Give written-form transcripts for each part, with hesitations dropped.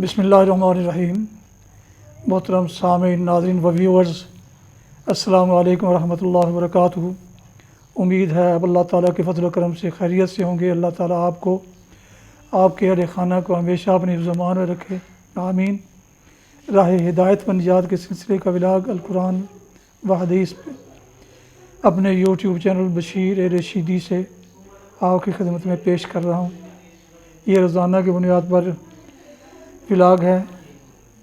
بسم اللہ الرحمن الرحیم۔ محترم سامعین، ناظرین و ویورز، السلام علیکم ورحمۃ اللہ وبرکاتہ۔ امید ہے اب اللہ تعالیٰ کے فضل و کرم سے خیریت سے ہوں گے۔ اللہ تعالیٰ آپ کو، آپ کے اہل خانہ کو ہمیشہ اپنی حفظ و امان میں رکھے، آمین۔ راہ ہدایت و نجات کے سلسلے کا ولاگ القرآن و حدیث اپنے یوٹیوب چینل بشیر رشیدی سے آپ کی خدمت میں پیش کر رہا ہوں۔ یہ روزانہ کی بنیاد پر ولاگ ہے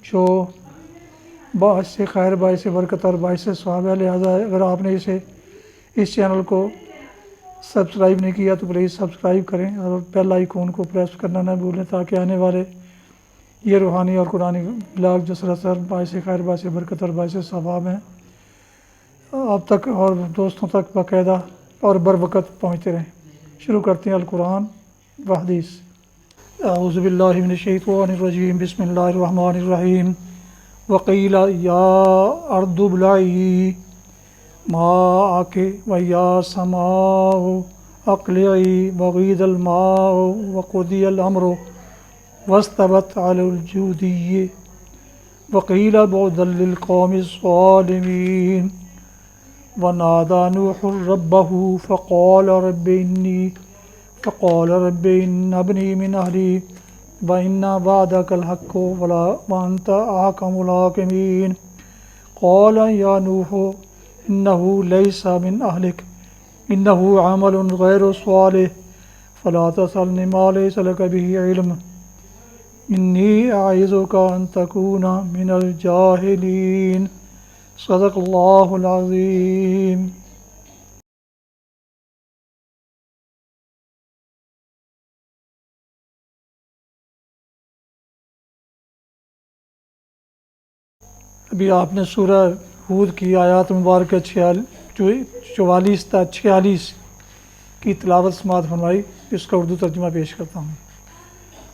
جو باعث سے خیر، باعث برکت اور باعث ثواب ہے، لہٰذا اگر آپ نے اس چینل کو سبسکرائب نہیں کیا تو پلیز سبسکرائب کریں اور بیل آئیکن کو پریس کرنا نہ بھولیں تاکہ آنے والے یہ روحانی اور قرآنی ولاگ جو سراسر باعث خیر، باعث برکت اور باعث ثواب ہیں آپ تک اور دوستوں تک باقاعدہ اور بروقت پہنچتے رہیں۔ شروع کرتے ہیں القرآن و حدیث۔ اعوذ باللہ من الشیطان الرجیم، بسم اللہ الرحمن الرحیم۔ وقیل یا ارض ابلعی ماءک ویا سماء اقلعی وغیض الماء وقضی الامر واستوت علی الجودی وقیل بعدا للقوم الظالمین۔ ونادى نوح ربه فقال رب إن ابني من أهلي وإن وعدك الحق وأنت أحكم الحاكمين۔ قال يا نوح إنه ليس من أهلك إنه عمل غير صالح فلا تسألني ما ليس لك به علم إني أعظك أن تكون من الجاهلين۔ صدق اللہ العظیم۔ ابھی آپ نے سورہ ہود کی آیات مبارکہ 44 تا 46 کی تلاوت سماعت فرمائی۔ اس کا اردو ترجمہ پیش کرتا ہوں۔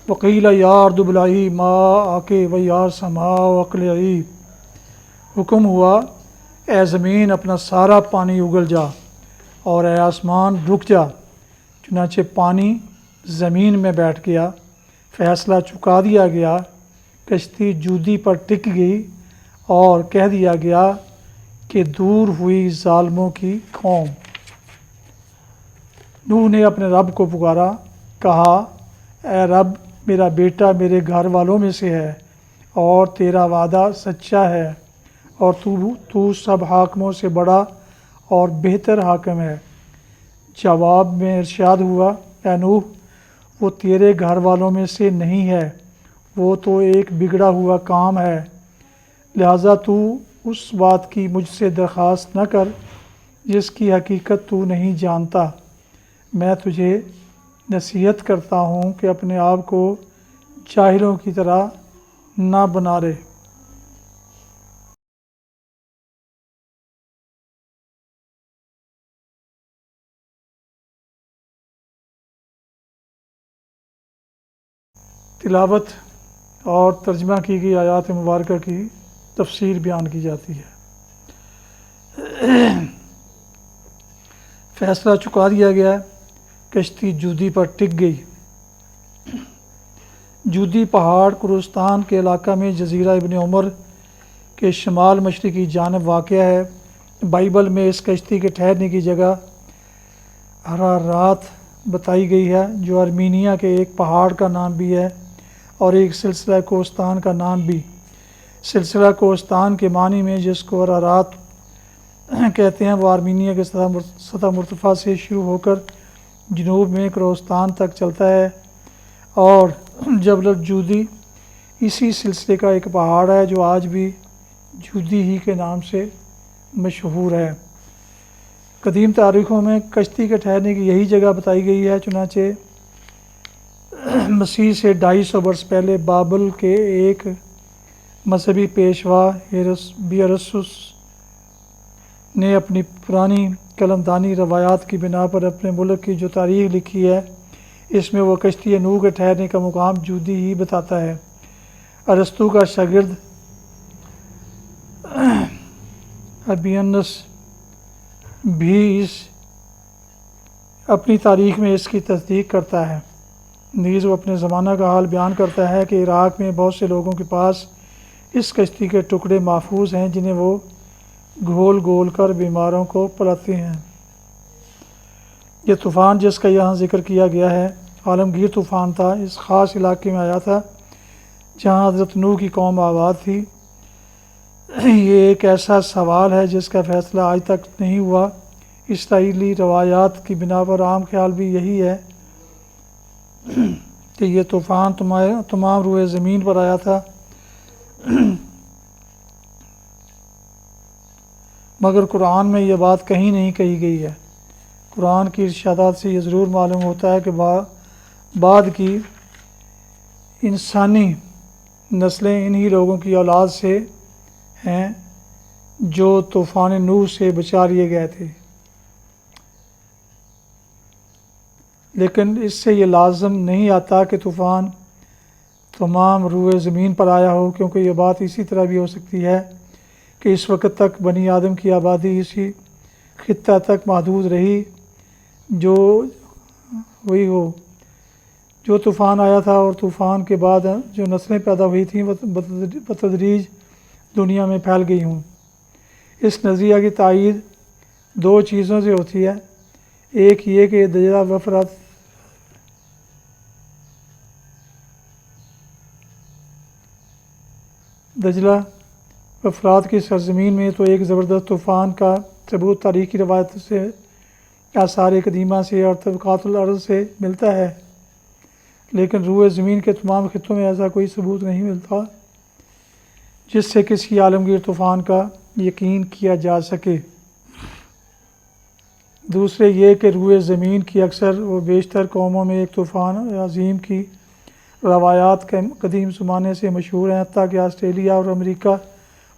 وقیل یا ارض ابلعی ماءک ویا سماء اقلعی۔ حکم ہوا اے زمین اپنا سارا پانی اگل جا اور اے آسمان رک جا۔ چنانچہ پانی زمین میں بیٹھ گیا، فیصلہ چکا دیا گیا، کشتی جودی پر ٹک گئی اور کہہ دیا گیا کہ دور ہوئی ظالموں کی قوم۔ نوح نے اپنے رب کو پکارا، کہا اے رب، میرا بیٹا میرے گھر والوں میں سے ہے اور تیرا وعدہ سچا ہے اور تو سب حاکموں سے بڑا اور بہتر حاکم ہے۔ جواب میں ارشاد ہوا، اے نوح، وہ تیرے گھر والوں میں سے نہیں ہے، وہ تو ایک بگڑا ہوا کام ہے، لہٰذا تو اس بات کی مجھ سے درخواست نہ کر جس کی حقیقت تو نہیں جانتا۔ میں تجھے نصیحت کرتا ہوں کہ اپنے آپ کو جاہلوں کی طرح نہ بنا لے۔ تلاوت اور ترجمہ کی گئی آیات مبارکہ کی تفسیر بیان کی جاتی ہے۔ فیصلہ چکا دیا گیا، کشتی جودی پر ٹک گئی۔ جودی پہاڑ کوروستان کے علاقہ میں جزیرہ ابن عمر کے شمال مشرقی جانب واقع ہے۔ بائبل میں اس کشتی کے ٹھہرنے کی جگہ حرارات بتائی گئی ہے، جو ارمینیا کے ایک پہاڑ کا نام بھی ہے اور ایک سلسلہ کوہستان کا نام بھی۔ سلسلہ کوہستان کے معنی میں جس کو حرارات کہتے ہیں وہ آرمینیا کے سطح مرتفع سے شروع ہو کر جنوب میں کوہستان تک چلتا ہے، اور جبل الجودی اسی سلسلے کا ایک پہاڑ ہے جو آج بھی جودی ہی کے نام سے مشہور ہے۔ قدیم تاریخوں میں کشتی کے ٹھہرنے کی یہی جگہ بتائی گئی ہے۔ چنانچہ مسیح سے 250 برس پہلے بابل کے ایک مذہبی پیشوا ہیرسبیرسس نے اپنی پرانی قلمدانی روایات کی بنا پر اپنے ملک کی جو تاریخ لکھی ہے، اس میں وہ کشتی نوح کے ٹھہرنے کا مقام جودی ہی بتاتا ہے۔ ارسطو کا شاگرد ابینس بھی اپنی تاریخ میں اس کی تصدیق کرتا ہے۔ نیز وہ اپنے زمانہ کا حال بیان کرتا ہے کہ عراق میں بہت سے لوگوں کے پاس اس کشتی کے ٹکڑے محفوظ ہیں جنہیں وہ گھول گھول کر بیماروں کو پلاتے ہیں۔ یہ طوفان جس کا یہاں ذکر کیا گیا ہے عالمگیر طوفان تھا۔ اس خاص علاقے میں آیا تھا جہاں حضرت نوح کی قوم آباد تھی۔ یہ ایک ایسا سوال ہے جس کا فیصلہ آج تک نہیں ہوا۔ اسرائیلی روایات کی بنا پر عام خیال بھی یہی ہے کہ یہ طوفان تمام روئے زمین پر آیا تھا، مگر قرآن میں یہ بات کہیں نہیں کہی گئی ہے۔ قرآن کی ارشادات سے یہ ضرور معلوم ہوتا ہے کہ بعد کی انسانی نسلیں انہی لوگوں کی اولاد سے ہیں جو طوفان نوح سے بچا لیے گئے تھے، لیکن اس سے یہ لازم نہیں آتا کہ طوفان تمام روئے زمین پر آیا ہو، کیونکہ یہ بات اسی طرح بھی ہو سکتی ہے کہ اس وقت تک بنی آدم کی آبادی اسی خطہ تک محدود رہی جو وہی ہو جو طوفان آیا تھا، اور طوفان کے بعد جو نسلیں پیدا ہوئی تھیں وہ بتدریج دنیا میں پھیل گئی ہوں۔ اس نظریہ کی تائید دو چیزوں سے ہوتی ہے۔ ایک یہ کہ دجلہ و فرات کی سرزمین میں تو ایک زبردست طوفان کا ثبوت تاریخی روایت سے، آثار قدیمہ سے اور طبقات الارض سے ملتا ہے، لیکن روئے زمین کے تمام خطوں میں ایسا کوئی ثبوت نہیں ملتا جس سے کسی عالمگیر طوفان کا یقین کیا جا سکے۔ دوسرے یہ کہ روئے زمین کی اکثر و بیشتر قوموں میں ایک طوفان عظیم کی روایات قدیم زمانے سے مشہور ہیں، حتیٰ کہ آسٹریلیا اور امریکہ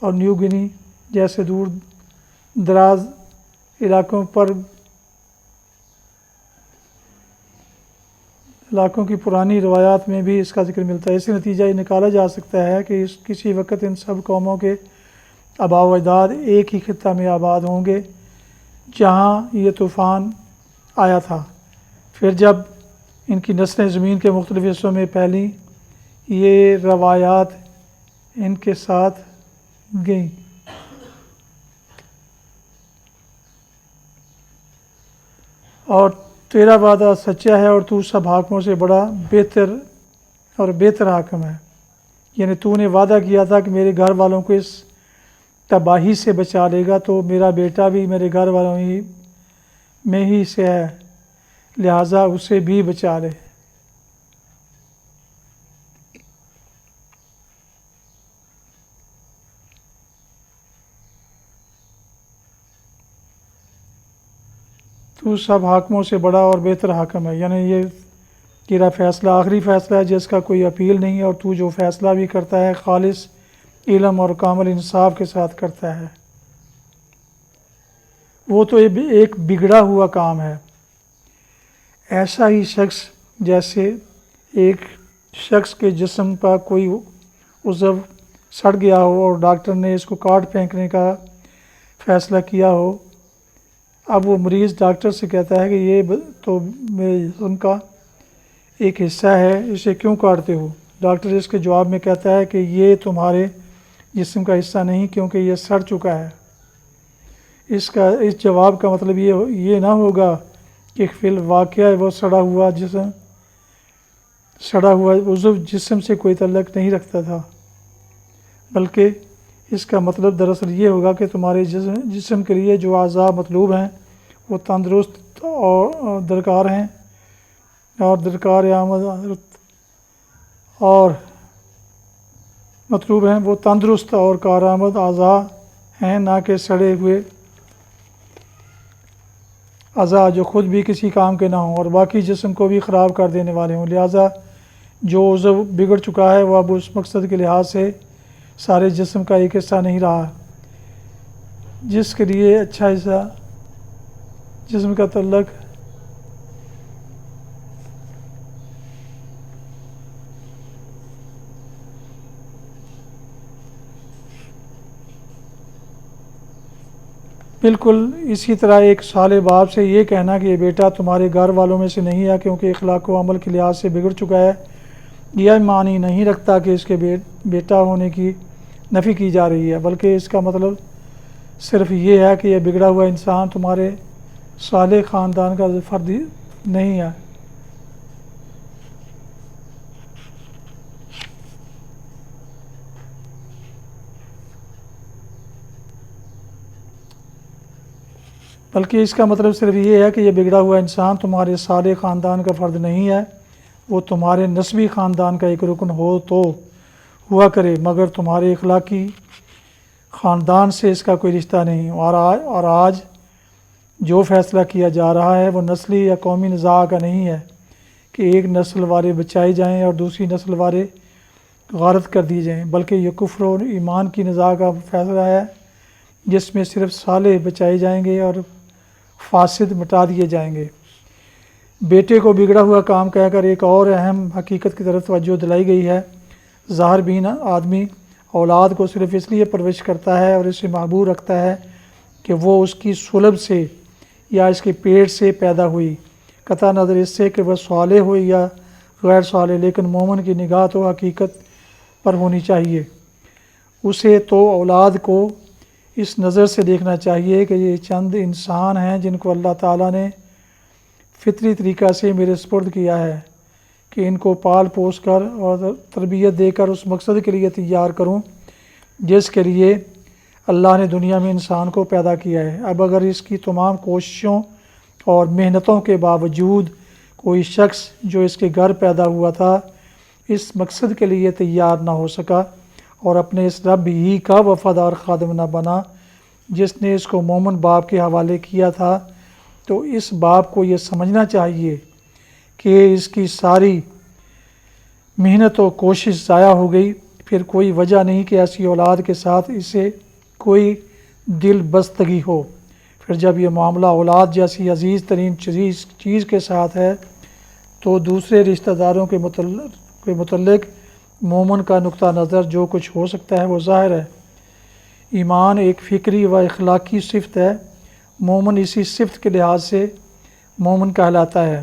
اور نیو گنی جیسے دور دراز علاقوں کی پرانی روایات میں بھی اس کا ذکر ملتا ہے۔ اس سے نتیجہ یہ نکالا جا سکتا ہے کہ کسی وقت ان سب قوموں کے آباء و اجداد ایک ہی خطہ میں آباد ہوں گے جہاں یہ طوفان آیا تھا۔ پھر جب ان کی نسلیں زمین کے مختلف حصوں میں پھیلیں، یہ روایات ان کے ساتھ گئیں۔ اور تیرا وعدہ سچا ہے اور تو سب حاکموں سے بڑا بہتر حاکم ہے۔ یعنی تو نے وعدہ کیا تھا کہ میرے گھر والوں کو اس تباہی سے بچا لے گا، تو میرا بیٹا بھی میرے گھر والوں میں ہی سے ہے، لہٰذا اسے بھی بچا لے۔ تو سب حاکموں سے بڑا اور بہتر حاکم ہے، یعنی یہ تیرا فیصلہ آخری فیصلہ ہے جس کا کوئی اپیل نہیں ہے، اور تو جو فیصلہ بھی کرتا ہے خالص علم اور کامل انصاف کے ساتھ کرتا ہے۔ وہ تو ایک بگڑا ہوا کام ہے، ایسا ہی شخص جیسے ایک شخص کے جسم کا کوئی عضو سڑ گیا ہو اور ڈاکٹر نے اس کو کاٹ پھینکنے کا فیصلہ کیا ہو۔ اب وہ مریض ڈاکٹر سے کہتا ہے کہ یہ تو میرے جسم کا ایک حصہ ہے، اسے کیوں کاٹتے ہو؟ ڈاکٹر اس کے جواب میں کہتا ہے کہ یہ تمہارے جسم کا حصہ نہیں، کیونکہ یہ سڑ چکا ہے۔ اس جواب کا مطلب یہ نہ ہوگا کہ فی الواقع وہ سڑا ہوا عضو جسم سے کوئی تعلق نہیں رکھتا تھا، بلکہ اس کا مطلب دراصل یہ ہوگا کہ تمہارے جسم کے لیے جو اعضاء مطلوب ہیں وہ تندرست اور درکار ہیں، اور درکار آمد اور مطلوب ہیں وہ تندرست اور کارآمد اعضاء ہیں، نہ کہ سڑے ہوئے اعضاء جو خود بھی کسی کام کے نہ ہوں اور باقی جسم کو بھی خراب کر دینے والے ہوں۔ لہٰذا جو عضو بگڑ چکا ہے وہ اب اس مقصد کے لحاظ سے سارے جسم کا ایک حصہ نہیں رہا جس کے لیے اچھا حصہ جسم کا تعلق بالکل اسی طرح ایک صالح باپ سے یہ کہنا کہ یہ بیٹا تمہارے گھر والوں میں سے نہیں ہے کیونکہ اخلاق و عمل کے لحاظ سے بگڑ چکا ہے، یہ معنی نہیں رکھتا کہ اس کے بیٹا ہونے کی نفی کی جا رہی ہے، بلکہ اس کا مطلب صرف یہ ہے کہ یہ بگڑا ہوا انسان تمہارے صالح خاندان کا فرد نہیں ہے۔ بلکہ اس کا مطلب صرف یہ ہے کہ یہ بگڑا ہوا انسان تمہارے صالح خاندان کا فرد نہیں ہے، وہ تمہارے نسبی خاندان کا ایک رکن ہو تو ہوا کرے، مگر تمہارے اخلاقی خاندان سے اس کا کوئی رشتہ نہیں۔ اور آج جو فیصلہ کیا جا رہا ہے وہ نسلی یا قومی نزاع کا نہیں ہے کہ ایک نسل والے بچائے جائیں اور دوسری نسل والے غارت کر دی جائیں، بلکہ یہ کفر و ایمان کی نزاع کا فیصلہ ہے جس میں صرف صالح بچائے جائیں گے اور فاسد مٹا دیے جائیں گے۔ بیٹے کو بگڑا ہوا کام کہہ کر ایک اور اہم حقیقت کی طرف توجہ دلائی گئی ہے۔ ظاہر بین آدمی اولاد کو صرف اس لیے پرورش کرتا ہے اور اسے محبوب رکھتا ہے کہ وہ اس کی صلب سے یا اس کے پیٹ سے پیدا ہوئی، قطع نظر اس سے کہ وہ صالح ہوئی یا غیر صالح، لیکن مومن کی نگاہ تو حقیقت پر ہونی چاہیے۔ اسے تو اولاد کو اس نظر سے دیکھنا چاہیے کہ یہ چند انسان ہیں جن کو اللہ تعالیٰ نے فطری طریقہ سے میرے سپرد کیا ہے کہ ان کو پال پوس کر اور تربیت دے کر اس مقصد کے لیے تیار کروں جس کے لیے اللہ نے دنیا میں انسان کو پیدا کیا ہے۔ اب اگر اس کی تمام کوششوں اور محنتوں کے باوجود کوئی شخص جو اس کے گھر پیدا ہوا تھا اس مقصد کے لیے تیار نہ ہو سکا اور اپنے اس رب ہی کا وفادار خادم نہ بنا جس نے اس کو مومن باپ کے حوالے کیا تھا، تو اس باپ کو یہ سمجھنا چاہیے کہ اس کی ساری محنت و کوشش ضائع ہو گئی۔ پھر کوئی وجہ نہیں کہ ایسی اولاد کے ساتھ اسے کوئی دل بستگی ہو۔ پھر جب یہ معاملہ اولاد جیسی عزیز ترین چیز کے ساتھ ہے تو دوسرے رشتہ داروں کے متعلق مومن کا نقطہ نظر جو کچھ ہو سکتا ہے وہ ظاہر ہے۔ ایمان ایک فکری و اخلاقی صفت ہے، مومن اسی صفت کے لحاظ سے مومن کہلاتا ہے۔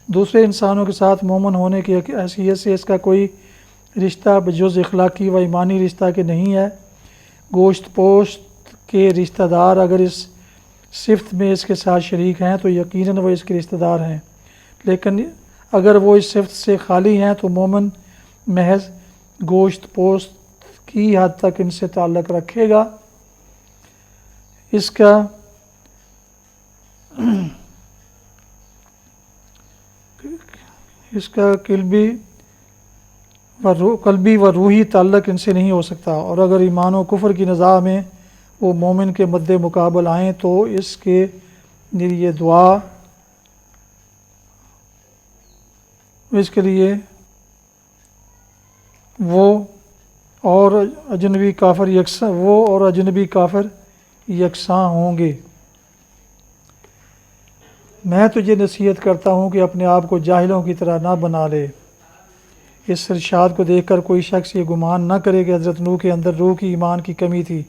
دوسرے انسانوں کے ساتھ مومن ہونے کی حیثیت سے اس کا کوئی رشتہ بجز اخلاقی و ایمانی رشتہ کے نہیں ہے۔ گوشت پوشت کے رشتہ دار اگر اس صفت میں اس کے ساتھ شریک ہیں تو یقیناً وہ اس کے رشتہ دار ہیں، لیکن اگر وہ اس صفت سے خالی ہیں تو مومن محض گوشت پوشت کی حد تک ان سے تعلق رکھے گا۔ اس کا قلبی و روحی تعلق ان سے نہیں ہو سکتا، اور اگر ایمان و کفر کی نزاع میں وہ مومن کے مد مقابل آئیں تو اس کے لیے دعا اس کے لیے وہ اور اجنبی کافر یکساں ہوں گے۔ میں تجھے نصیحت کرتا ہوں کہ اپنے آپ کو جاہلوں کی طرح نہ بنا لے۔ اس ارشاد کو دیکھ کر کوئی شخص یہ گمان نہ کرے کہ حضرت نوح کے اندر روح کی ایمان کی کمی تھی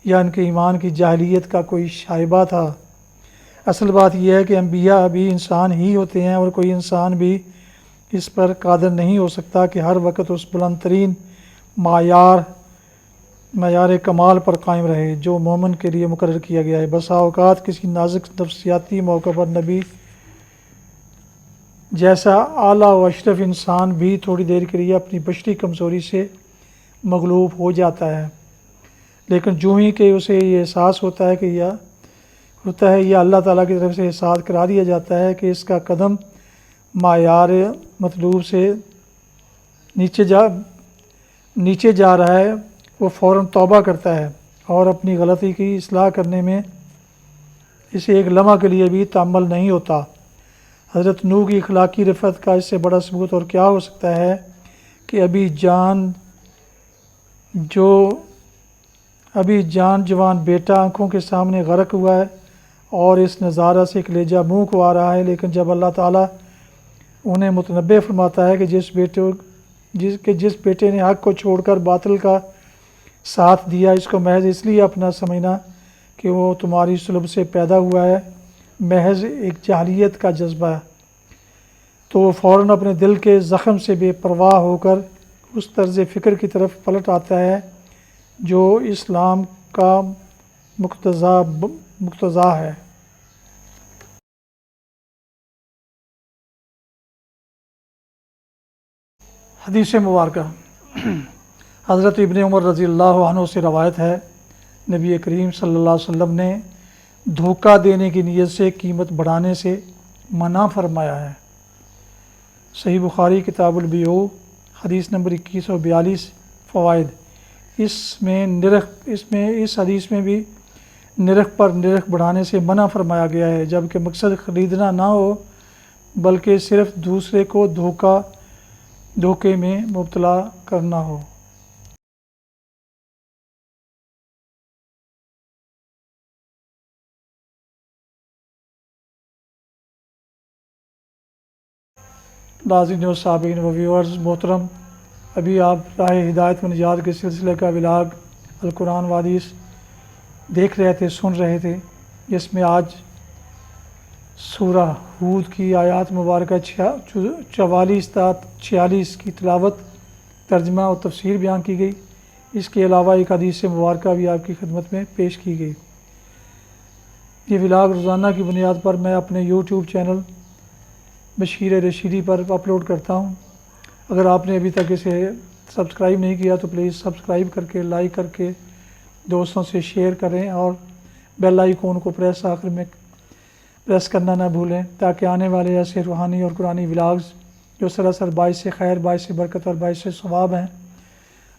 یا ان کے ایمان کی جاہلیت کا کوئی شائبہ تھا۔ اصل بات یہ ہے کہ انبیاء بھی انسان ہی ہوتے ہیں اور کوئی انسان بھی اس پر قادر نہیں ہو سکتا کہ ہر وقت اس بلند ترین معیار کمال پر قائم رہے جو مومن کے لیے مقرر کیا گیا ہے۔ بسا اوقات کسی نازک نفسیاتی موقع پر نبی جیسا اعلیٰ و اشرف انسان بھی تھوڑی دیر کے لیے اپنی بشری کمزوری سے مغلوب ہو جاتا ہے، لیکن جو ہی کہ اسے یہ احساس ہوتا ہے یا اللہ تعالیٰ کی طرف سے احساس کرا دیا جاتا ہے کہ اس کا قدم معیار مطلوب سے نیچے جا رہا ہے، وہ فوراً توبہ کرتا ہے اور اپنی غلطی کی اصلاح کرنے میں اسے ایک لمحہ کے لیے بھی تأمل نہیں ہوتا۔ حضرت نوح کی اخلاقی رفعت کا اس سے بڑا ثبوت اور کیا ہو سکتا ہے کہ ابھی جان جوان بیٹا آنکھوں کے سامنے غرق ہوا ہے اور اس نظارہ سے کلیجہ منہ کو آ رہا ہے، لیکن جب اللہ تعالیٰ انہیں متنبہ فرماتا ہے کہ جس بیٹے نے حق کو چھوڑ کر باطل کا ساتھ دیا، اس کو محض اس لیے اپنا سمجھنا کہ وہ تمہاری صلب سے پیدا ہوا ہے، محض ایک جاہلیت کا جذبہ ہے، تو وہ فوراً اپنے دل کے زخم سے بے پرواہ ہو کر اس طرز فکر کی طرف پلٹ آتا ہے جو اسلام کا مقتضا ہے۔ حدیث مبارکہ حضرت ابن عمر رضی اللہ عنہ سے روایت ہے، نبی کریم صلی اللہ علیہ وسلم نے دھوکہ دینے کی نیت سے قیمت بڑھانے سے منع فرمایا ہے۔ صحیح بخاری کتاب البیوع حدیث نمبر 2142۔ فوائد: اس حدیث میں بھی نرخ پر نرخ بڑھانے سے منع فرمایا گیا ہے، جبکہ مقصد خریدنا نہ ہو بلکہ صرف دوسرے کو دھوکے میں مبتلا کرنا ہو۔ ناظرین و سامعین و ویورز محترم، ابھی آپ راہ ہدایت و نجات کے سلسلے کا ولاگ القرآن و حدیث دیکھ رہے تھے، سن رہے تھے، جس میں آج سورہ ہود کی آیات مبارکہ 44 تا 46 کی تلاوت، ترجمہ اور تفسیر بیان کی گئی۔ اس کے علاوہ ایک حدیث مبارکہ بھی آپ کی خدمت میں پیش کی گئی۔ یہ ولاگ روزانہ کی بنیاد پر میں اپنے یوٹیوب چینل بشیر رشیدی پر اپلوڈ کرتا ہوں۔ اگر آپ نے ابھی تک اسے سبسکرائب نہیں کیا تو پلیز سبسکرائب کر کے، لائک کر کے دوستوں سے شیئر کریں، اور بیل آئیکن کو آخر میں پریس کرنا نہ بھولیں، تاکہ آنے والے ایسے روحانی اور قرآنی ولاگز جو سراسر باعث خیر، باعث برکت اور باعث ثواب ہیں،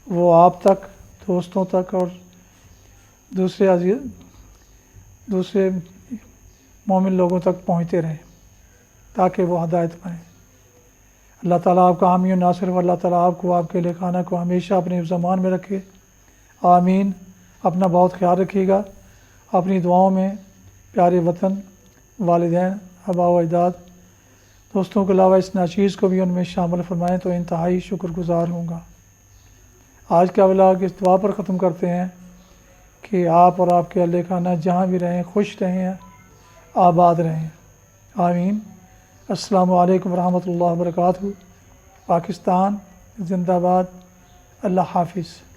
وہ آپ تک، دوستوں تک اور دوسرے مومن لوگوں تک پہنچتے رہیں، تاکہ وہ ہدایت پائیں۔ اللہ تعالیٰ آپ کا حامی و ناصر، و اللہ تعالیٰ آپ کو، آپ کے اہل خانہ کو ہمیشہ اپنے زمان میں رکھے، آمین۔ اپنا بہت خیال رکھیے گا، اپنی دعاؤں میں پیارے وطن، والدین، آباء و اجداد، دوستوں کے علاوہ اس ناچیز کو بھی ان میں شامل فرمائیں تو انتہائی شکر گزار ہوں گا۔ آج کا ولاگ اس دعا پر ختم کرتے ہیں کہ آپ اور آپ کے اہل خانہ جہاں بھی رہیں خوش رہیں، آباد رہیں، آمین۔ السلام علیکم ورحمۃ اللہ وبرکاتہ۔ پاکستان زندہ باد۔ اللہ حافظ۔